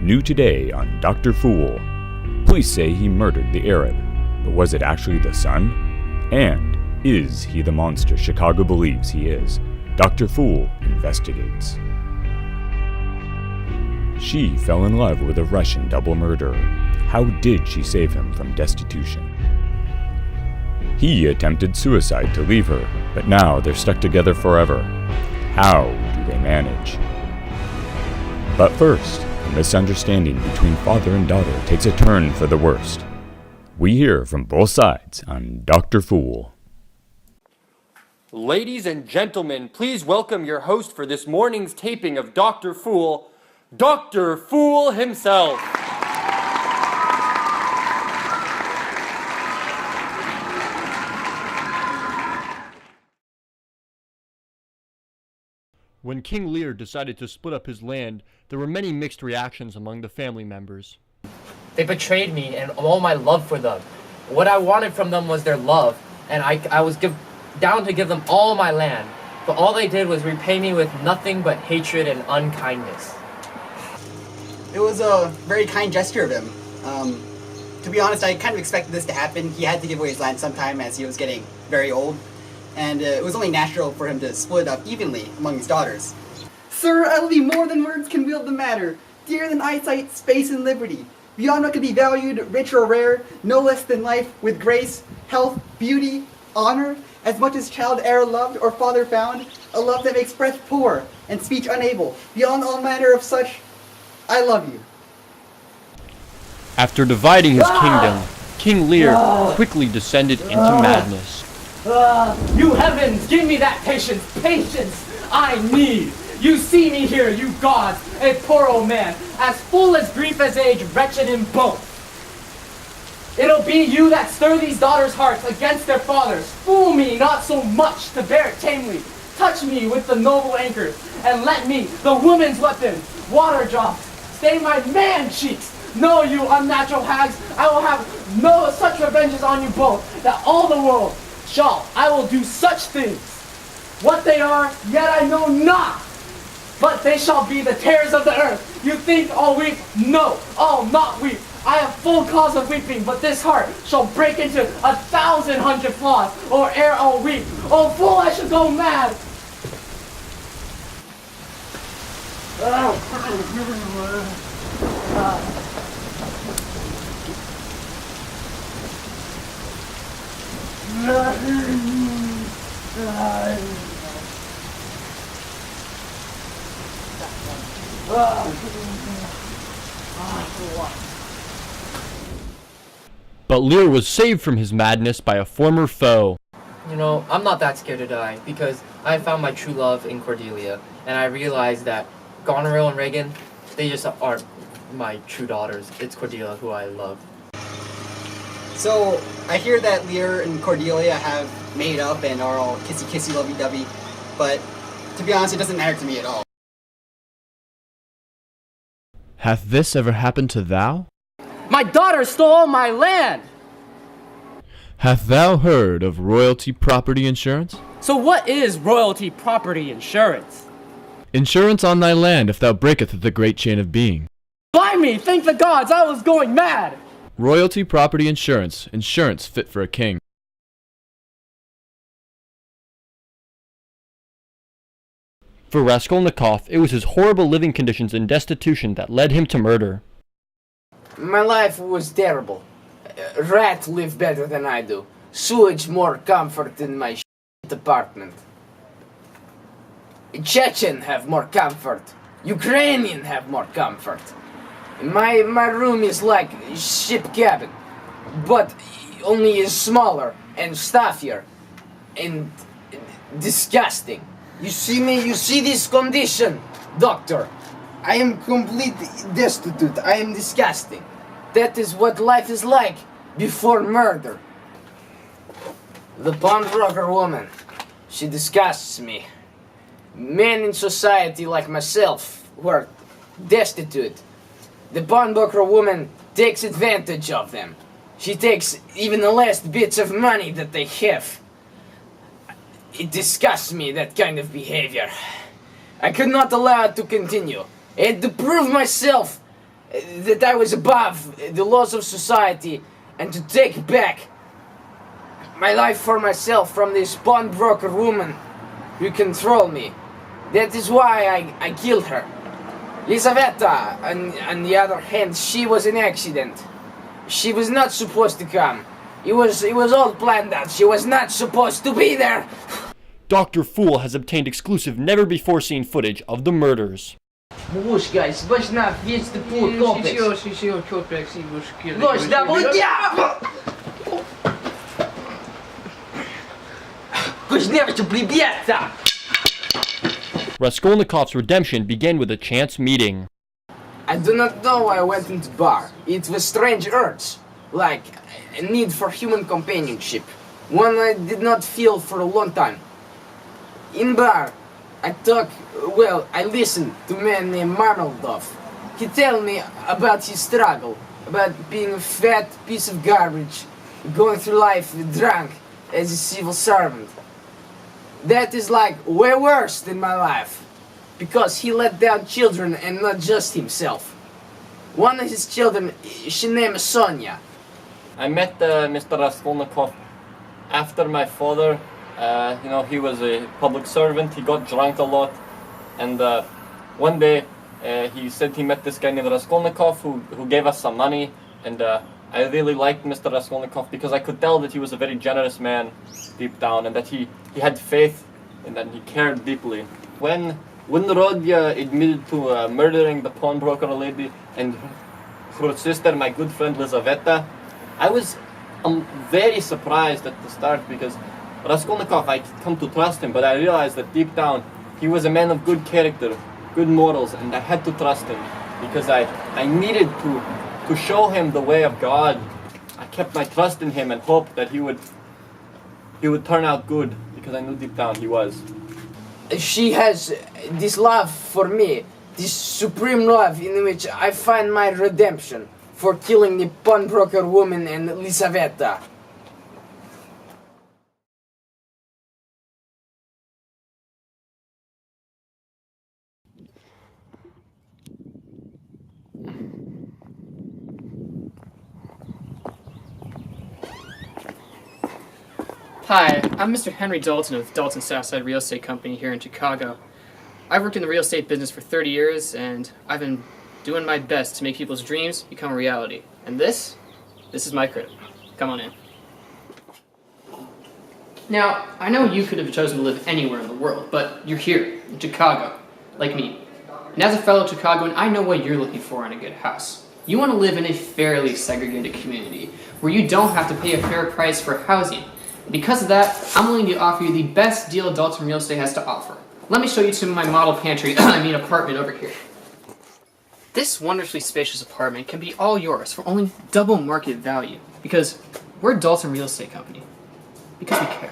New today on Dr. Phool. Police say he murdered the Arab, but was it actually the son? And is he the monster Chicago believes he is? Dr. Phool investigates. She fell in love with a Russian double murderer. How did she save him from destitution? He attempted suicide to leave her, but now they're stuck together forever. How do they manage? But first, a misunderstanding between father and daughter takes a turn for the worst. We hear from both sides on Dr. Phool. Ladies and gentlemen, please welcome your host for this morning's taping of Dr. Phool, Dr. Phool himself. When King Lear decided to split up his land, there were many mixed reactions among the family members. They betrayed me and all my love for them. What I wanted from them was their love, and I was down to give them all my land. But all they did was repay me with nothing but hatred and unkindness. It was a very kind gesture of him. To be honest, I kind of expected this to happen. He had to give away his land sometime as he was getting very old. And it was only natural for him to split up evenly among his daughters. Sir, I love you more than words can wield the matter. Dearer than eyesight, space, and liberty. Beyond what could be valued, rich or rare, no less than life, with grace, health, beauty, honor, as much as child e'er loved or father found, a love that makes breath poor and speech unable. Beyond all manner of such, I love you. After dividing his kingdom, King Lear quickly descended into madness. You heavens, give me that patience I need. You see me here, you gods, a poor old man, as full as grief as age, wretched in both. It'll be you that stir these daughters' hearts against their fathers. Fool me not so much to bear it tamely. Touch me with the noble anchors, and let me, the woman's weapon, water drops, stain my man cheeks. No, you unnatural hags, I will have no such revenges on you both, that all the world I will do such things. What they are, yet I know not. But they shall be the terrors of the earth. You think I'll weep? No, I'll not weep. I have full cause of weeping, but this heart shall break into 1,000 flaws, or ere I'll weep. Oh, fool, I should go mad. But Lear was saved from his madness by a former foe. You know, I'm not that scared to die, because I found my true love in Cordelia, and I realized that Goneril and Reagan, they just aren't my true daughters. It's Cordelia who I love. So, I hear that Lear and Cordelia have made up and are all kissy-kissy, lovey-dovey, but to be honest, it doesn't matter to me at all. Hath this ever happened to thou? My daughter stole all my land! Hath thou heard of royalty property insurance? So what is royalty property insurance? Insurance on thy land if thou breaketh the great chain of being. By me, thank the gods, I was going mad! Royalty property insurance. Insurance fit for a king. For Raskolnikov, it was his horrible living conditions and destitution that led him to murder. My life was terrible. Rat live better than I do. Sewage more comfort in my apartment. Chechen have more comfort. Ukrainian have more comfort. My room is like a ship cabin, but only is smaller and stuffier and disgusting. You see me? You see this condition, doctor? I am completely destitute. I am disgusting. That is what life is like before murder. The pawnbroker woman, she disgusts me. Men in society like myself who are destitute, the pawnbroker woman takes advantage of them. She takes even the last bits of money that they have. It disgusts me, that kind of behavior. I could not allow it to continue. I had to prove myself that I was above the laws of society and to take back my life for myself from this pawnbroker woman who controlled me. That is why I killed her. Lizaveta, on the other hand, she was an accident. She was not supposed to come. It was all planned out. She was not supposed to be there. Dr. Phool has obtained exclusive never-before-seen footage of the murders. Бабушка, сбочна, есть ты путь, комплекс. Гость, да вот я! Гость, never to прибьется! Raskolnikov's redemption began with a chance meeting. I do not know why I went into bar. It was strange urge, like a need for human companionship, one I did not feel for a long time. In bar, I listened to a man named Marmeldov. He told me about his struggle, about being a fat piece of garbage, going through life drunk as a civil servant. That is like way worse than my life, because he let down children and not just himself. One of his children, she named Sonya. I met Mr. Raskolnikov after my father. He was a public servant. He got drunk a lot, and one day he said he met this guy named Raskolnikov who gave us some money, and I really liked Mr. Raskolnikov because I could tell that he was a very generous man deep down, and that he had faith and that he cared deeply. When Rodya admitted to murdering the pawnbroker lady and her sister, my good friend Lizaveta, I was very surprised at the start because Raskolnikov, I come to trust him, but I realized that deep down he was a man of good character, good morals, and I had to trust him because I needed to show him the way of God. I kept my trust in him and hoped that he would turn out good because I knew deep down he was. She has this love for me, this supreme love in which I find my redemption for killing the pawnbroker woman and Lizaveta. Hi, I'm Mr. Henry Dalton of Dalton Southside Real Estate Company here in Chicago. I've worked in the real estate business for 30 years, and I've been doing my best to make people's dreams become a reality. And this is my crib. Come on in. Now, I know you could have chosen to live anywhere in the world, but you're here, in Chicago, like me. And as a fellow Chicagoan, I know what you're looking for in a good house. You want to live in a fairly segregated community, where you don't have to pay a fair price for housing. Because of that, I'm willing to offer you the best deal Dalton Real Estate has to offer. Let me show you to my model pantry, apartment over here. This wonderfully spacious apartment can be all yours for only double market value. Because we're Dalton Real Estate Company. Because we care.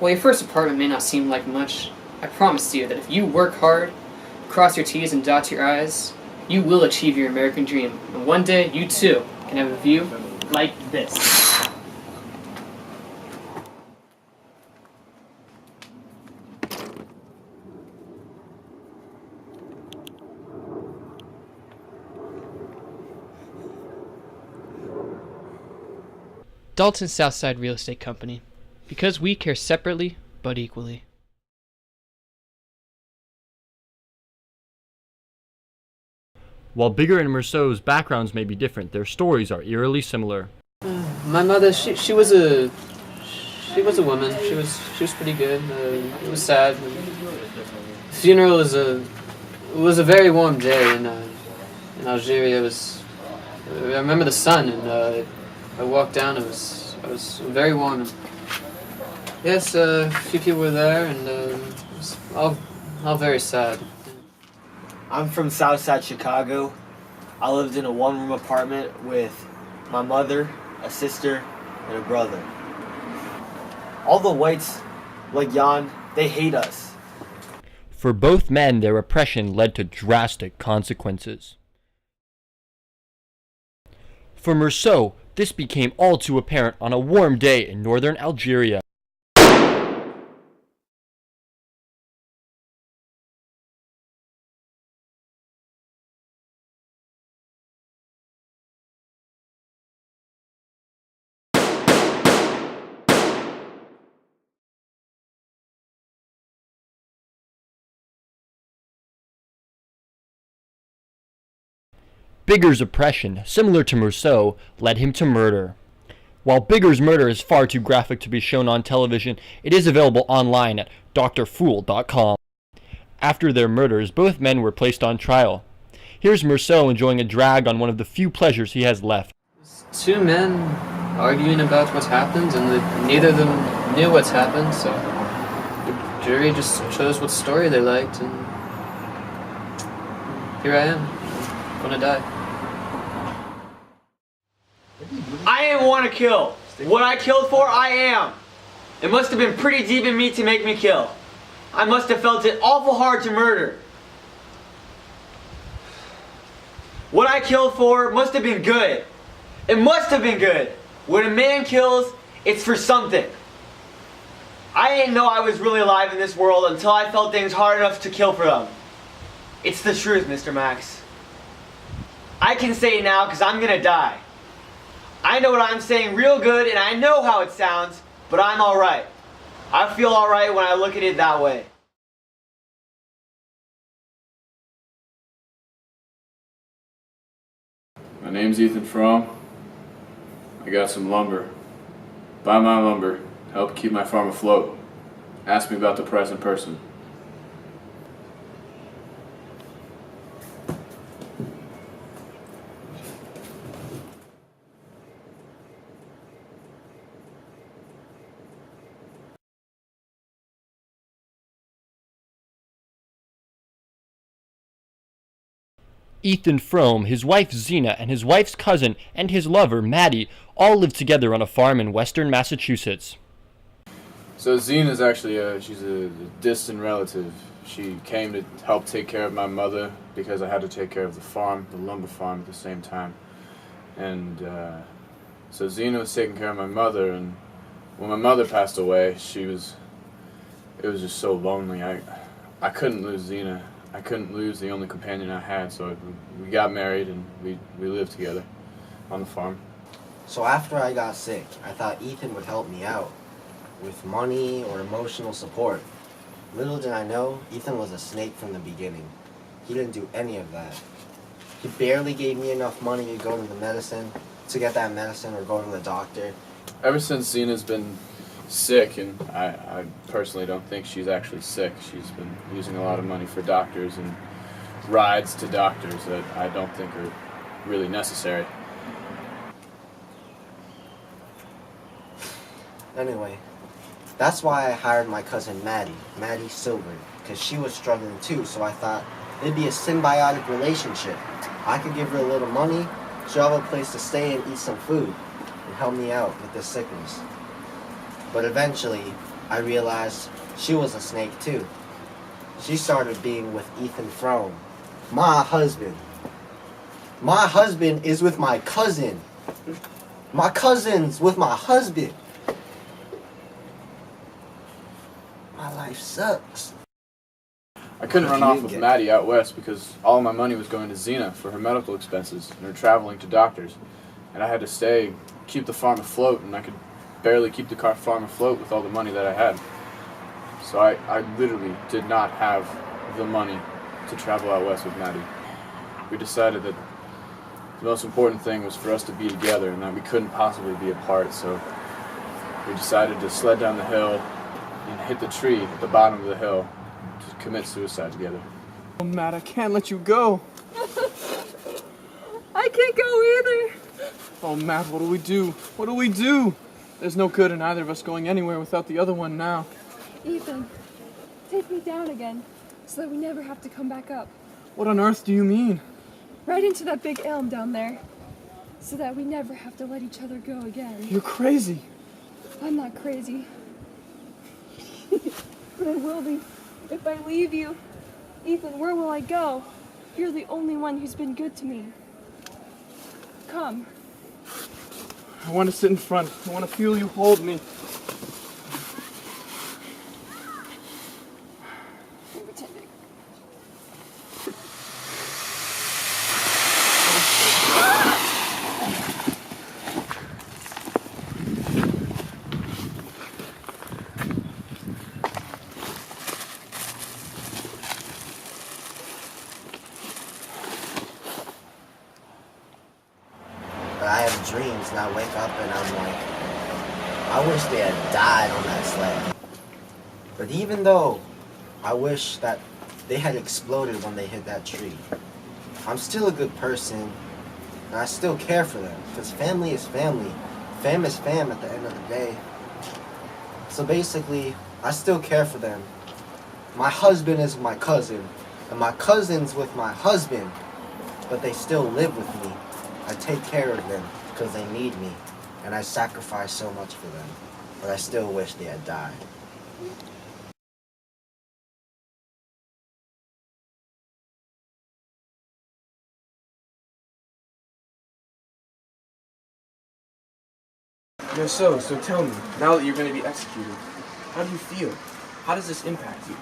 While your first apartment may not seem like much, I promise you that if you work hard, cross your T's and dot your I's, you will achieve your American dream. And one day, you too can have a view like this. Dalton Southside Real Estate Company. Because we care separately, but equally. While Bigger and Meursault's backgrounds may be different, their stories are eerily similar. My mother, she was a woman. She was pretty good. It was sad. The funeral was a very warm day in Algeria. I remember the sun, and I walked down. It was very warm. And yes, a few people were there, and it was all very sad. I'm from Southside Chicago. I lived in a one-room apartment with my mother, a sister, and a brother. All the whites, like Jan, they hate us. For both men, their oppression led to drastic consequences. For Meursault, this became all too apparent on a warm day in northern Algeria. Bigger's oppression, similar to Meursault, led him to murder. While Bigger's murder is far too graphic to be shown on television, it is available online at drphool.com. After their murders, both men were placed on trial. Here's Meursault enjoying a drag on one of the few pleasures he has left. Two men arguing about what happened, and neither of them knew what's happened, so the jury just chose what story they liked, and here I am, gonna die. I didn't want to kill. What I killed for, I am. It must have been pretty deep in me to make me kill. I must have felt it awful hard to murder. What I killed for must have been good. It must have been good. When a man kills, it's for something. I didn't know I was really alive in this world until I felt things hard enough to kill for them. It's the truth, Mr. Max. I can say it now because I'm gonna die. I know what I'm saying real good and I know how it sounds, but I'm alright. I feel alright when I look at it that way. My name's Ethan Frome. I got some lumber. Buy my lumber. Help keep my farm afloat. Ask me about the price in person. Ethan Frome, his wife Zeena, and his wife's cousin and his lover, Maddie, all live together on a farm in western Massachusetts. So Zeena's actually she's a distant relative. She came to help take care of my mother because I had to take care of the farm, the lumber farm at the same time. And so Zeena was taking care of my mother, and when my mother passed away, it was just so lonely. I couldn't lose Zeena. I couldn't lose the only companion I had, so we got married and we lived together on the farm. So after I got sick, I thought Ethan would help me out with money or emotional support. Little did I know, Ethan was a snake from the beginning. He didn't do any of that. He barely gave me enough money to go to get that medicine or go to the doctor. Ever since Zeena's been sick, and I personally don't think she's actually sick. She's been using a lot of money for doctors and rides to doctors that I don't think are really necessary. Anyway, that's why I hired my cousin Maddie Silver, because she was struggling too, so I thought it'd be a symbiotic relationship. I could give her a little money, she'll have a place to stay and eat some food, and help me out with this sickness. But eventually, I realized she was a snake too. She started being with Ethan Frome, my husband. My husband is with my cousin. My cousin's with my husband. My life sucks. I couldn't run off with Maddie out west because all my money was going to Zeena for her medical expenses and her traveling to doctors. And I had to stay, keep the farm afloat, and I could barely keep the farm afloat with all the money that I had. So I literally did not have the money to travel out west with Maddie. We decided that the most important thing was for us to be together and that we couldn't possibly be apart, so we decided to sled down the hill and hit the tree at the bottom of the hill to commit suicide together. Oh, Matt, I can't let you go. I can't go either. Oh, Matt, what do we do? What do we do? There's no good in either of us going anywhere without the other one now. Ethan, take me down again, so that we never have to come back up. What on earth do you mean? Right into that big elm down there, so that we never have to let each other go again. You're crazy. I'm not crazy. But I will be if I leave you. Ethan, where will I go? You're the only one who's been good to me. Come. I want to sit in front. I want to feel you hold me. I'm pretending. dreams and I wake up and I'm like, I wish they had died on that sled. But even though I wish that they had exploded when they hit that tree, I'm still a good person and I still care for them because family is family. Fam is fam at the end of the day. So basically, I still care for them. My husband is my cousin, and my cousin's with my husband, but they still live with me. I take care of them because they need me, and I sacrifice so much for them, but I still wish they had died. So tell me, now that you're going to be executed, how do you feel? How does this impact you?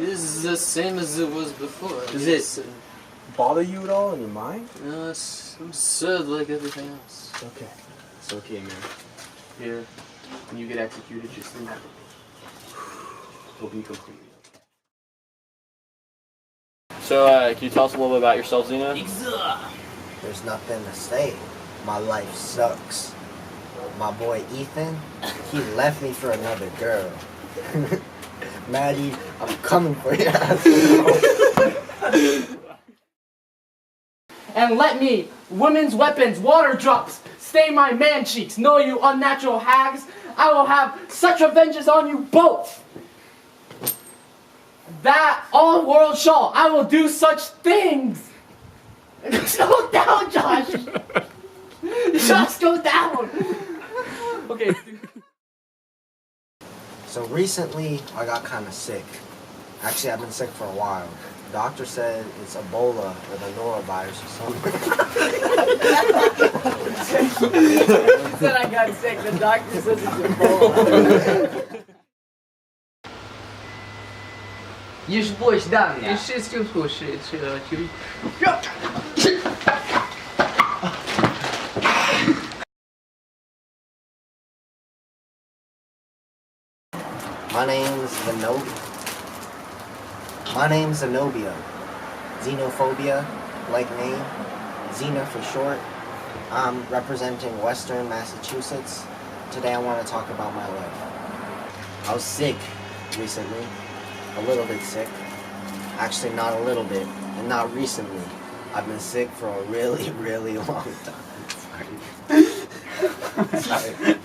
It is the same as it was before. Does it bother you at all in your mind? No, it's absurd like everything else. Okay. It's okay, man. Here, when you get executed, just remember, it'll be completely okay. So, can you tell us a little bit about yourself, Zeena? There's nothing to say. My life sucks. My boy Ethan, he left me for another girl. Maddie, I'm coming for you. And let me, women's weapons, water drops, stain my man cheeks. Know you unnatural hags, I will have such vengeance on you both, that all world shall, I will do such things. Go down, Josh. Josh, go down. Okay. So recently, I got kind of sick. Actually, I've been sick for a while. The doctor said it's Ebola or the norovirus or something. Said I got sick. The doctor says it's Ebola. Już byłeś dawniej. Już wszystko słyszy, przyjaciół. My name's Zenobia. Xenophobia, like name. Zeena for short. I'm representing Western Massachusetts. Today I want to talk about my life. I was sick recently. A little bit sick. Actually, not a little bit, and not recently. I've been sick for a really, really long time. Sorry. Sorry.